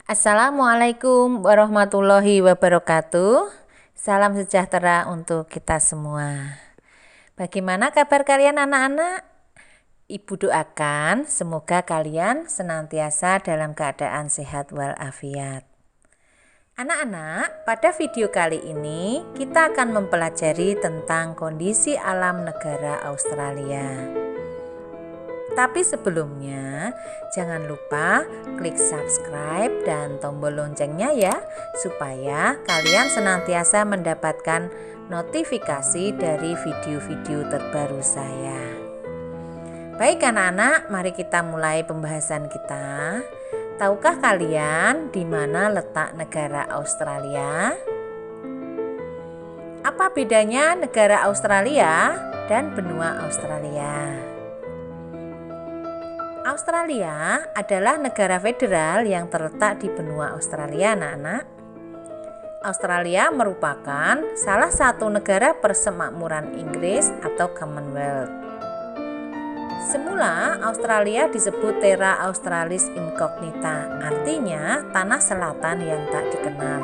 Assalamualaikum warahmatullahi wabarakatuh. Salam sejahtera untuk kita semua. Bagaimana kabar kalian anak-anak? Ibu doakan semoga kalian senantiasa dalam keadaan sehat walafiat. Anak-anak, pada video kali ini kita akan mempelajari tentang kondisi alam negara Australia. Tapi sebelumnya, jangan lupa klik subscribe dan tombol loncengnya ya, supaya kalian senantiasa mendapatkan notifikasi dari video-video terbaru saya. Baik anak-anak, mari kita mulai pembahasan kita. Tahukah kalian di mana letak negara Australia? Apa bedanya negara Australia dan benua Australia? Australia adalah negara federal yang terletak di benua Australia, anak-anak. Australia merupakan salah satu negara persemakmuran Inggris atau Commonwealth. Semula Australia disebut Terra Australis Incognita, artinya tanah selatan yang tak dikenal.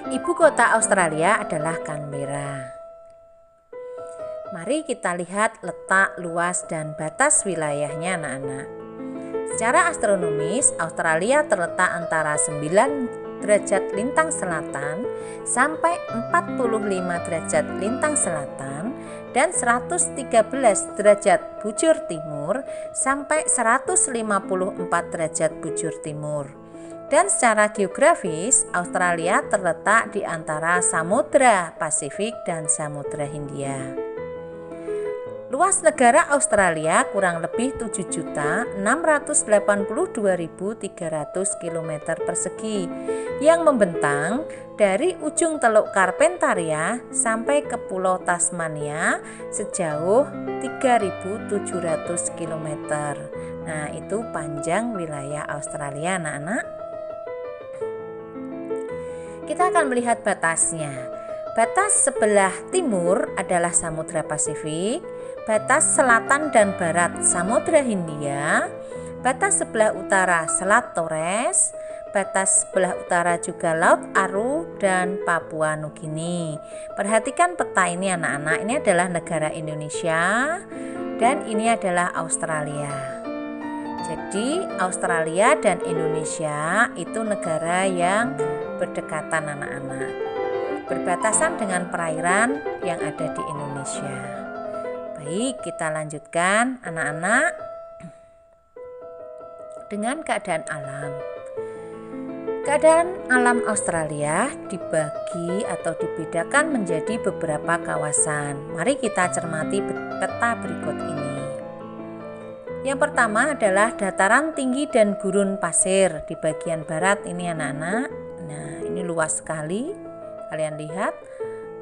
Ibu kota Australia adalah Canberra. Mari kita lihat letak, luas, dan batas wilayahnya anak-anak. Secara astronomis, Australia terletak antara 9 derajat lintang selatan sampai 45 derajat lintang selatan dan 113 derajat bujur timur sampai 154 derajat bujur timur. Dan secara geografis, Australia terletak di antara Samudra Pasifik dan Samudra Hindia. Luas negara Australia kurang lebih 7.682.300 km persegi yang membentang dari ujung Teluk Carpentaria sampai ke Pulau Tasmania sejauh 3.700 km. Nah, itu panjang wilayah Australia, anak-anak. Kita akan melihat batasnya. Batas sebelah timur adalah Samudra Pasifik, batas selatan dan barat Samudra Hindia, batas sebelah utara Selat Torres, batas sebelah utara juga Laut Aru dan Papua Nugini. Perhatikan peta ini anak-anak, ini adalah negara Indonesia dan ini adalah Australia. Jadi Australia dan Indonesia itu negara yang berdekatan anak-anak, berbatasan dengan perairan yang ada di Indonesia. Baik, kita lanjutkan anak-anak dengan keadaan alam. Keadaan alam Australia dibagi atau dibedakan menjadi beberapa kawasan. Mari kita cermati peta berikut ini. Yang pertama adalah dataran tinggi dan gurun pasir di bagian barat ini anak-anak. Nah, ini luas sekali. Kalian lihat,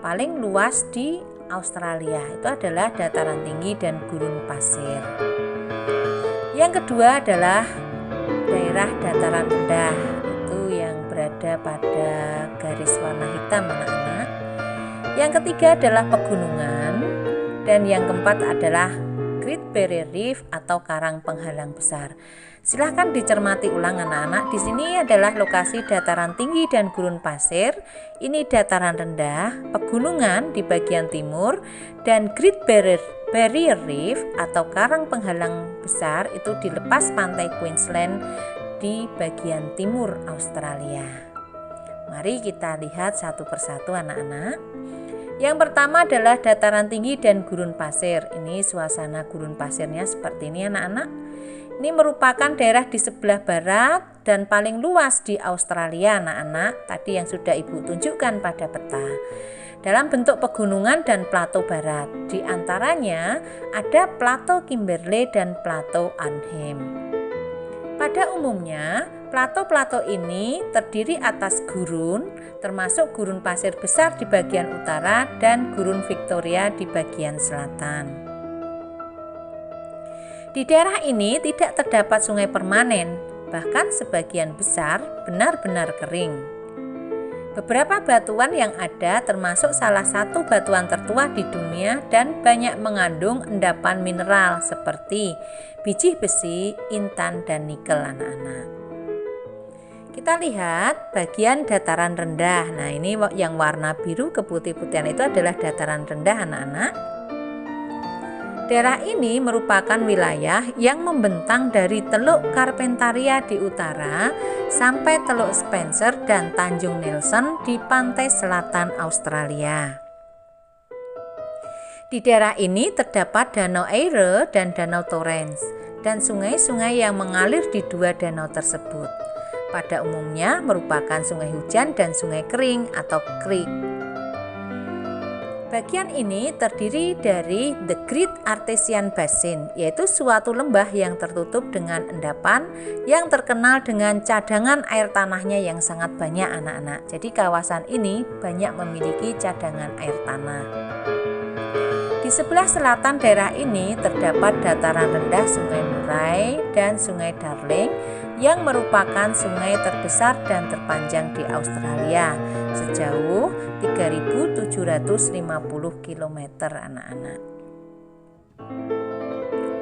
paling luas di Australia itu adalah dataran tinggi dan gurun pasir. Yang kedua adalah daerah dataran rendah, itu yang berada pada garis warna hitam anak-anak. Yang ketiga adalah pegunungan, dan yang keempat adalah Great Barrier Reef atau karang penghalang besar. Silahkan dicermati ulang anak-anak. Di sini adalah lokasi dataran tinggi dan gurun pasir. Ini dataran rendah, pegunungan di bagian timur, dan Great Barrier Reef atau karang penghalang besar itu di lepas pantai Queensland di bagian timur Australia. Mari kita lihat satu persatu anak-anak. Yang pertama adalah dataran tinggi dan gurun pasir. Ini suasana gurun pasirnya seperti ini anak-anak. Ini merupakan daerah di sebelah barat dan paling luas di Australia anak-anak. Tadi yang sudah Ibu tunjukkan pada peta. Dalam bentuk pegunungan dan plato barat. Di antaranya ada plato Kimberley dan plato Arnhem. Pada umumnya, plato-plato ini terdiri atas gurun, termasuk gurun pasir besar di bagian utara dan gurun Victoria di bagian selatan. Di daerah ini tidak terdapat sungai permanen, bahkan sebagian besar benar-benar kering. Beberapa batuan yang ada termasuk salah satu batuan tertua di dunia dan banyak mengandung endapan mineral seperti biji besi, intan, dan nikel anak-anak. Kita lihat bagian dataran rendah. Nah, ini yang warna biru keputih-putihan itu adalah dataran rendah anak-anak. Daerah ini merupakan wilayah yang membentang dari Teluk Carpentaria di utara sampai Teluk Spencer dan Tanjung Nelson di pantai selatan Australia. Di daerah ini terdapat Danau Erie dan Danau Torrens dan sungai-sungai yang mengalir di dua danau tersebut. Pada umumnya merupakan sungai hujan dan sungai kering atau creek. Bagian ini terdiri dari The Great Artesian Basin, yaitu suatu lembah yang tertutup dengan endapan yang terkenal dengan cadangan air tanahnya yang sangat banyak anak-anak. Jadi kawasan ini banyak memiliki cadangan air tanah. Di sebelah selatan daerah ini terdapat dataran rendah Sungai Murray dan Sungai Darling yang merupakan sungai terbesar dan terpanjang di Australia sejauh 3.750 km anak-anak.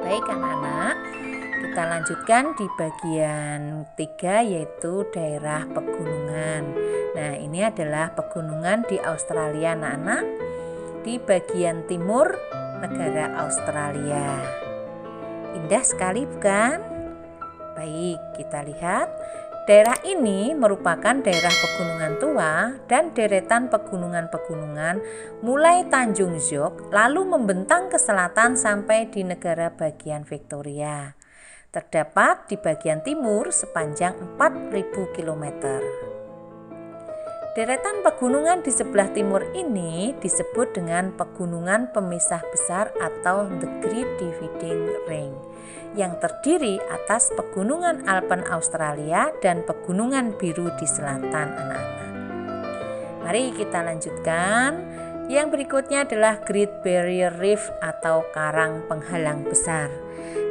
Baik anak-anak, kita lanjutkan di bagian 3 yaitu daerah pegunungan. Nah, ini adalah pegunungan di Australia anak-anak, di bagian timur negara Australia. Indah sekali bukan? Baik, kita lihat. Daerah ini merupakan daerah pegunungan tua dan deretan pegunungan-pegunungan mulai Tanjung Zok lalu membentang ke selatan sampai di negara bagian Victoria. Terdapat di bagian timur sepanjang 4.000 km. Deretan pegunungan di sebelah timur ini disebut dengan pegunungan pemisah besar atau The Great Dividing Range yang terdiri atas pegunungan Alpen Australia dan pegunungan biru di selatan anak-anak. Mari kita lanjutkan. Yang berikutnya adalah Great Barrier Reef atau karang penghalang besar.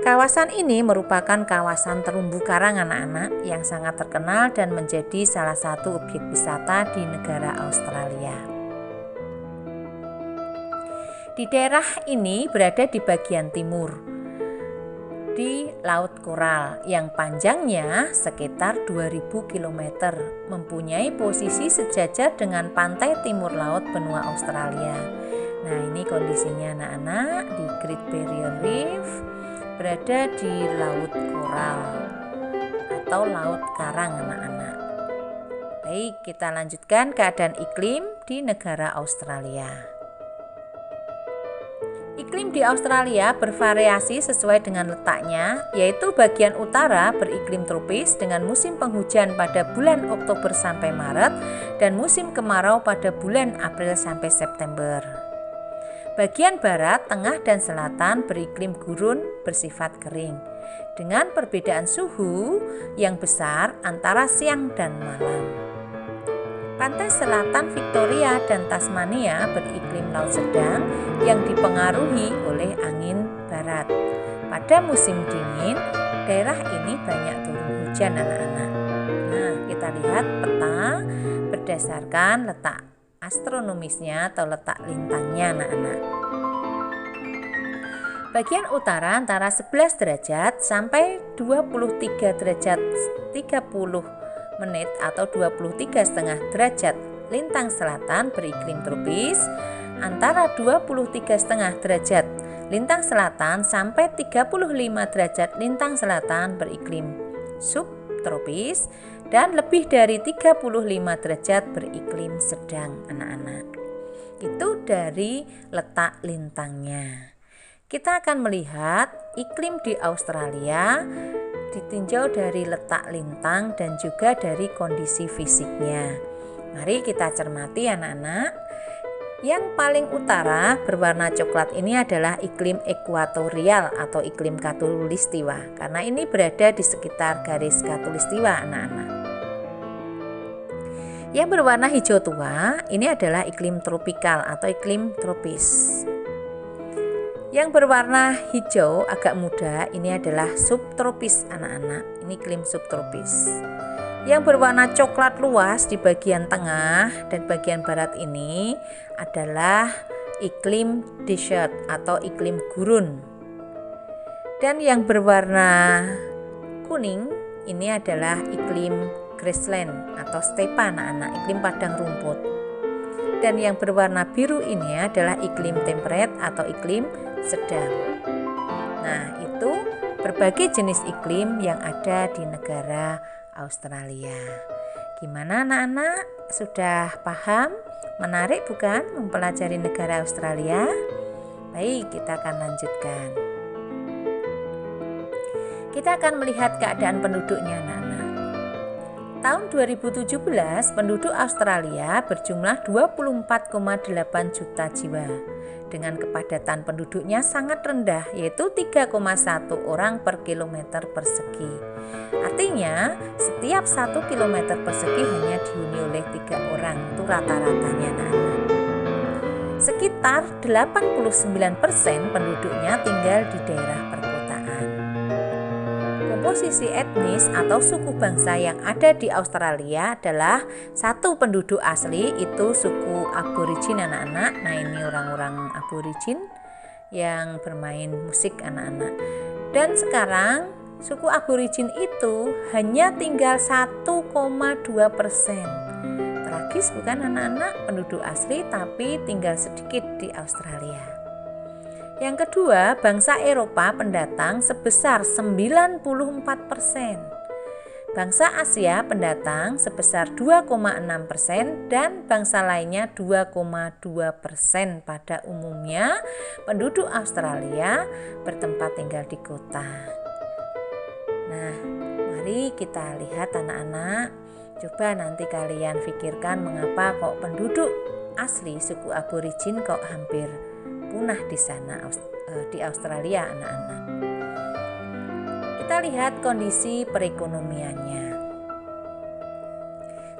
Kawasan ini merupakan kawasan terumbu karang anak-anak yang sangat terkenal dan menjadi salah satu objek wisata di negara Australia. Di daerah ini berada di bagian timur, di Laut Koral yang panjangnya sekitar 2000 km, mempunyai posisi sejajar dengan pantai timur laut benua Australia. Nah, ini kondisinya anak-anak di Great Barrier Reef berada di Laut Koral atau Laut Karang anak-anak. Baik, kita lanjutkan keadaan iklim di negara Australia. Iklim di Australia bervariasi sesuai dengan letaknya, yaitu bagian utara beriklim tropis dengan musim penghujan pada bulan Oktober sampai Maret dan musim kemarau pada bulan April sampai September. Bagian barat, tengah, dan selatan beriklim gurun bersifat kering, dengan perbedaan suhu yang besar antara siang dan malam. Pantai selatan Victoria dan Tasmania beriklim laut sedang yang dipengaruhi oleh angin barat. Pada musim dingin, daerah ini banyak turun hujan anak-anak. Nah, kita lihat peta berdasarkan letak astronomisnya atau letak lintangnya anak-anak. Bagian utara antara 11 derajat sampai 23 derajat 30 menit atau 23,5 derajat. Lintang selatan beriklim tropis antara 23,5 derajat lintang selatan sampai 35 derajat lintang selatan beriklim subtropis dan lebih dari 35 derajat beriklim sedang anak-anak. Itu dari letak lintangnya. Kita akan melihat iklim di Australia ditinjau dari letak lintang dan juga dari kondisi fisiknya. Mari kita cermati anak-anak. Yang paling utara berwarna coklat ini adalah iklim ekuatorial atau iklim khatulistiwa, karena ini berada di sekitar garis khatulistiwa anak-anak. Yang berwarna hijau tua ini adalah iklim tropikal atau iklim tropis. Yang berwarna hijau agak muda ini adalah subtropis anak-anak. Ini iklim subtropis. Yang berwarna coklat luas di bagian tengah dan bagian barat ini adalah iklim desert atau iklim gurun. Dan yang berwarna kuning ini adalah iklim grassland atau stepa anak-anak, iklim padang rumput. Dan yang berwarna biru ini adalah iklim temperate atau iklim sedang. Nah, itu berbagai jenis iklim yang ada di negara Australia. Gimana anak-anak? Sudah paham? Menarik bukan mempelajari negara Australia? Baik, kita akan lanjutkan. Kita akan melihat keadaan penduduknya anak-anak. Tahun 2017 penduduk Australia berjumlah 24,8 juta jiwa dengan kepadatan penduduknya sangat rendah yaitu 3,1 orang per kilometer persegi. Artinya setiap 1 kilometer persegi hanya dihuni oleh 3 orang, itu rata-ratanya anak-anak. Sekitar 89% penduduknya tinggal di daerah perkotaan. Komposisi etnis atau suku bangsa yang ada di Australia adalah satu penduduk asli, itu suku aborigin anak-anak. Nah, ini orang-orang aborigin yang bermain musik anak-anak. Dan sekarang suku aborigin itu hanya tinggal 1,2%. Tragis bukan anak-anak? Penduduk asli tapi tinggal sedikit di Australia. Yang kedua, bangsa Eropa pendatang sebesar 94%. Bangsa Asia pendatang sebesar 2,6% dan bangsa lainnya 2,2%. Pada umumnya, penduduk Australia bertempat tinggal di kota. Nah, mari kita lihat anak-anak. Coba nanti kalian pikirkan mengapa kok penduduk asli suku aborigin kok hampir punah di sana di Australia anak-anak. Kita lihat kondisi perekonomiannya.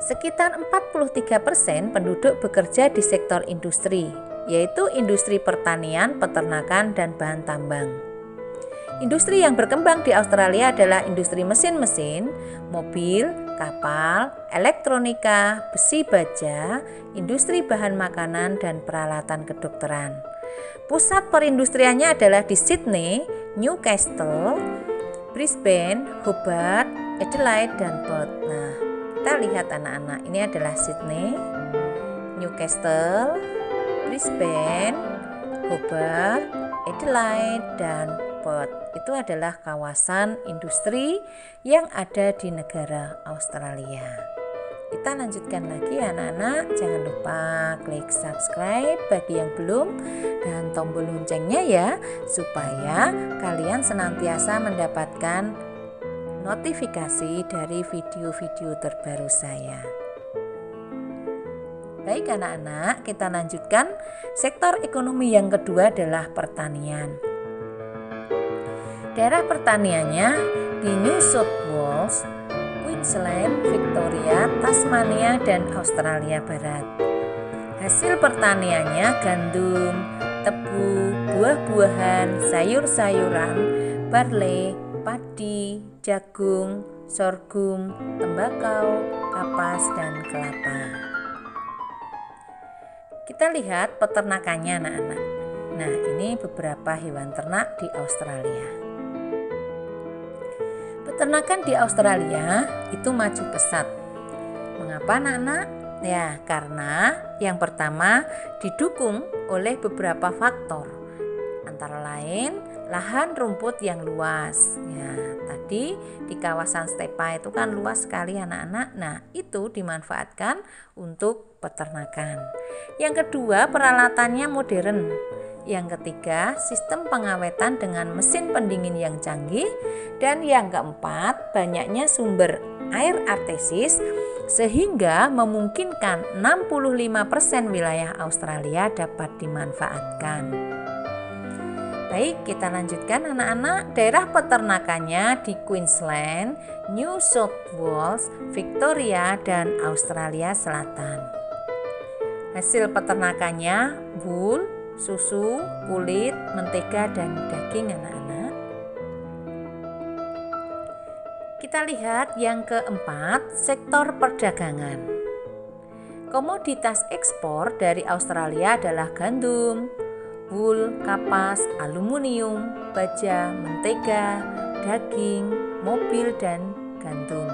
Sekitar 43% penduduk bekerja di sektor industri, yaitu industri pertanian, peternakan, dan bahan tambang. Industri yang berkembang di Australia adalah industri mesin-mesin, mobil, kapal, elektronika, besi baja, industri bahan makanan, dan peralatan kedokteran. Pusat perindustriannya adalah di Sydney, Newcastle, Brisbane, Hobart, Adelaide, dan Perth. Nah, kita lihat anak-anak, ini adalah Sydney, Newcastle, Brisbane, Hobart, Adelaide, dan Perth. Itu adalah kawasan industri yang ada di negara Australia. Kita lanjutkan lagi anak-anak, jangan lupa klik subscribe bagi yang belum dan tombol loncengnya ya, supaya kalian senantiasa mendapatkan notifikasi dari video-video terbaru saya. Baik anak-anak, kita lanjutkan. Sektor ekonomi yang kedua adalah pertanian. Daerah pertaniannya di New South Wales, Queensland, Victoria, Tasmania, dan Australia Barat. Hasil pertaniannya gandum, tebu, buah-buahan, sayur-sayuran, barley, padi, jagung, sorghum, tembakau, kapas, dan kelapa. Kita lihat peternakannya anak-anak. Nah, ini beberapa hewan ternak di Australia. Peternakan di Australia itu maju pesat. Mengapa anak-anak? Ya, karena yang pertama didukung oleh beberapa faktor. Antara lain lahan rumput yang luas. Ya, tadi di kawasan stepa itu kan luas sekali anak-anak. Nah, itu dimanfaatkan untuk peternakan. Yang kedua, peralatannya modern. Yang ketiga, sistem pengawetan dengan mesin pendingin yang canggih. Dan yang keempat, banyaknya sumber air artesis sehingga memungkinkan 65% wilayah Australia dapat dimanfaatkan. Baik, kita lanjutkan anak-anak. Daerah peternakannya di Queensland, New South Wales, Victoria, dan Australia Selatan. Hasil peternakannya wool, susu, kulit, mentega, dan daging anak-anak. Kita lihat yang keempat, sektor perdagangan. Komoditas ekspor dari Australia adalah gandum, wool, kapas, aluminium, baja, mentega, daging, mobil, dan gandum.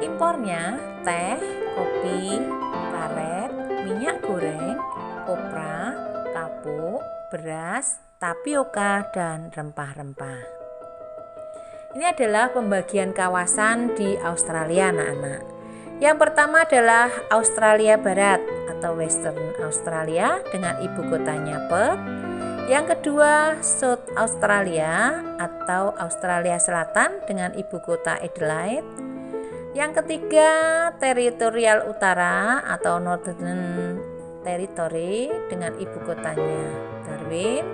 Impornya teh, kopi, karet, minyak goreng, kopra, kapuk, beras, tapioka, dan rempah-rempah. Ini adalah pembagian kawasan di Australia, anak-anak. Yang pertama adalah Australia Barat atau Western Australia dengan ibu kotanya Perth. Yang kedua, South Australia atau Australia Selatan dengan ibu kota Adelaide. Yang ketiga, Teritorial Utara atau Northern Territory dengan ibu kotanya Darwin.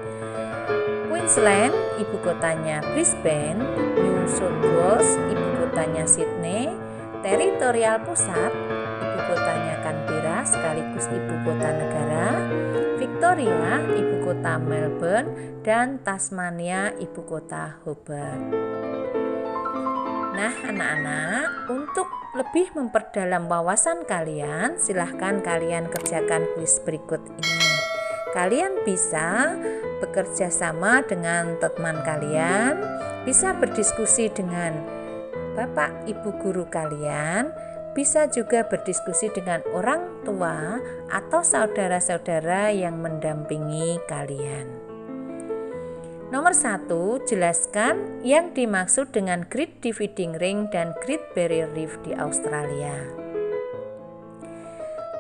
Queensland, ibu kotanya Brisbane. New South Wales, ibu kotanya Sydney. Teritorial Pusat, ibu kotanya Canberra sekaligus ibu kota negara. Victoria, ibu kota Melbourne, dan Tasmania, ibu kota Hobart. Nah, anak-anak, untuk lebih memperdalam wawasan kalian, silahkan kalian kerjakan kuis berikut ini. Kalian bisa bekerja sama dengan teman kalian, bisa berdiskusi dengan bapak ibu guru kalian, bisa juga berdiskusi dengan orang tua atau saudara-saudara yang mendampingi kalian. Nomor 1, jelaskan yang dimaksud dengan Great Dividing Ring dan Great Barrier Reef di Australia.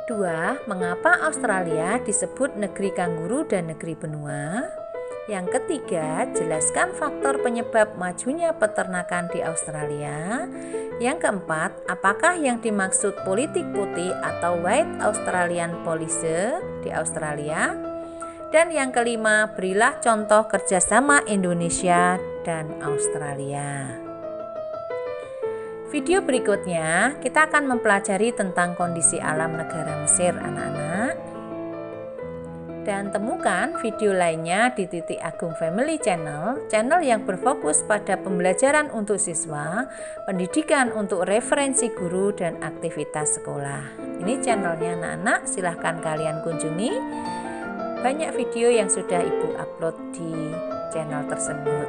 2. Mengapa Australia disebut negeri kanguru dan negeri benua? Yang ketiga, jelaskan faktor penyebab majunya peternakan di Australia. Yang keempat, apakah yang dimaksud politik putih atau White Australian Policy di Australia? Dan yang kelima, berilah contoh kerjasama Indonesia dan Australia. Video berikutnya kita akan mempelajari tentang kondisi alam negara Mesir, anak-anak. Dan temukan video lainnya di Titik Agung Family Channel, channel yang berfokus pada pembelajaran untuk siswa, pendidikan untuk referensi guru dan aktivitas sekolah. Ini channelnya anak-anak, silahkan kalian kunjungi. Banyak video yang sudah Ibu upload di channel tersebut.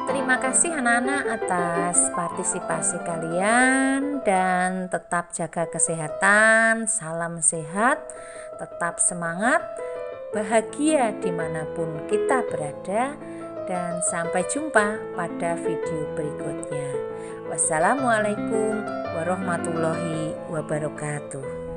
Terima kasih anak-anak atas partisipasi kalian dan tetap jaga kesehatan, salam sehat, tetap semangat, bahagia dimanapun kita berada, dan sampai jumpa pada video berikutnya. Wassalamualaikum warahmatullahi wabarakatuh.